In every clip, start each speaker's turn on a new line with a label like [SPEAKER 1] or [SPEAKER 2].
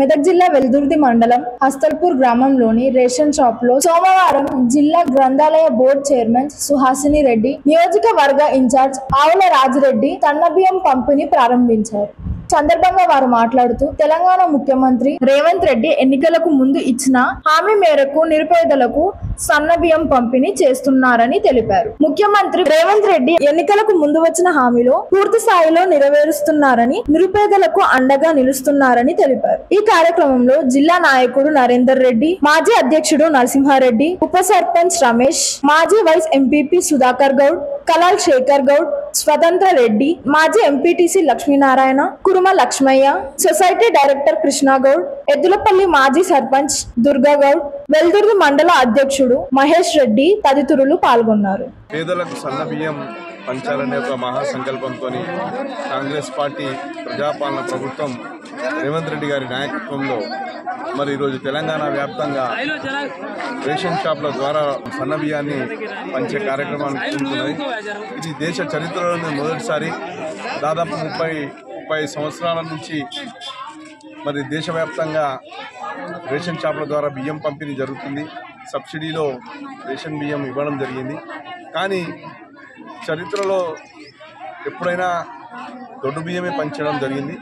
[SPEAKER 1] మెదక్ జిల్లా వెల్దుర్తి మండలం హస్తల్పూర్ గ్రామంలోని రేషన్ షాప్ లో సోమవారం జిల్లా గ్రంథాలయ బోర్డు చైర్మన్ సుహాసిని రెడ్డి, నియోజకవర్గ ఇన్ఛార్జ్ ఆవుల రాజిరెడ్డి సన్నబియ్యం పంపిణీ ప్రారంభించారు. సందర్భంగా వారు మాట్లాడుతూ తెలంగాణ ముఖ్యమంత్రి రేవంత్ రెడ్డి ఎన్నికలకు ముందు ఇచ్చిన హామీ మేరకు నిరుపేదలకు సన్నబియ్యం పంపిణీ చేస్తున్నారని తెలిపారు. ముఖ్యమంత్రి రేవంత్ రెడ్డి ఎన్నికలకు ముందు వచ్చిన హామీలో పూర్తి స్థాయిలో నెరవేరుస్తున్నారని, నిరుపేదలకు అండగా నిలుస్తున్నారని తెలిపారు. ఈ కార్యక్రమంలో జిల్లా నాయకుడు నరేందర్ రెడ్డి, మాజీ అధ్యక్షుడు నరసింహారెడ్డి, ఉప సర్పంచ్ రమేష్, మాజీ వైస్ ఎంపీపీ సుధాకర్ గౌడ్, కలాల్ శేఖర్ గౌడ్, స్వతంత్ర రెడ్డి, మాజీ MPTC Lakshminarayana, Kuruma Lakshmaiah, society director Krishna Goud, Eddulapalli మాజీ సర్పంచ్ దుర్గాగౌడ్, వెల్దుర్తి మండల అధ్యక్షుడు మహేష్ రెడ్డి తదితరులు పాల్గొన్నారు.
[SPEAKER 2] పేదలకు సన్న బియ్యం పంచాలనే ఒక మహాసంకల్పంతో కాంగ్రెస్ పార్టీ ప్రజాపాలన ప్రభుత్వం రేవంత్ రెడ్డి గారి నాయకత్వంలో మరి ఈరోజు తెలంగాణ వ్యాప్తంగా రేషన్ షాప్ల ద్వారా సన్న బియ్యాన్ని పంచే కార్యక్రమాన్ని తీసుకున్నది. ఇది దేశ చరిత్రలోనే మొదటిసారి. దాదాపు 30 సంవత్సరాల నుంచి మరి దేశవ్యాప్తంగా రేషన్ షాప్ల ద్వారా బియ్యం పంపిణీ జరుగుతుంది. సబ్సిడీలో రేషన్ బియ్యం ఇవ్వడం జరిగింది. కానీ చరిత్రలో ఎప్పుడైనా దొడ్డు బియ్యమే పంచడం జరిగింది.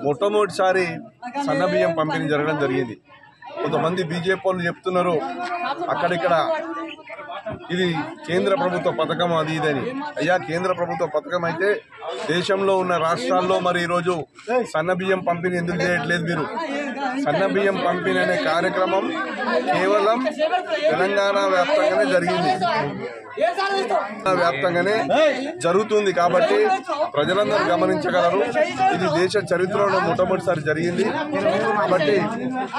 [SPEAKER 2] మొట్టమొదటిసారి సన్న బియ్యం పంపిణీ జరగడం జరిగింది. కొంతమంది బీజేపీ వాళ్ళు చెప్తున్నారు అక్కడిక్కడ ఇది కేంద్ర ప్రభుత్వ పథకం అది ఇదని. అయ్యా, కేంద్ర ప్రభుత్వ పథకం అయితే దేశంలో ఉన్న రాష్ట్రాల్లో మరి ఈరోజు సన్న బియ్యం పంపిణీ ఎందుకు చేయట్లేదు? మీరు సన్న బియ్యం పంపిణీ అనే కార్యక్రమం కేవలం తెలంగాణ వ్యాప్తంగానే జరిగింది, వ్యాప్తంగానే జరుగుతుంది. కాబట్టి ప్రజలందరూ గమనించగలరు. ఇది దేశ చరిత్రలో మొట్టమొదటిసారి జరిగింది. కాబట్టి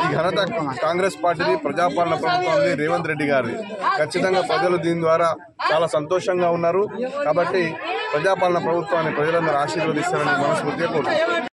[SPEAKER 2] ఈ ఘనత కాంగ్రెస్ పార్టీని, ప్రజాపాలన ప్రభుత్వాన్ని, రేవంత్ రెడ్డి గారిని. ఖచ్చితంగా ప్రజలు దీని ద్వారా చాలా సంతోషంగా ఉన్నారు. కాబట్టి ప్రజాపాలన ప్రభుత్వాన్ని ప్రజలందరూ ఆశీర్వదిస్తారని మనస్ఫూర్తిగా కోరుకుంటున్నారు.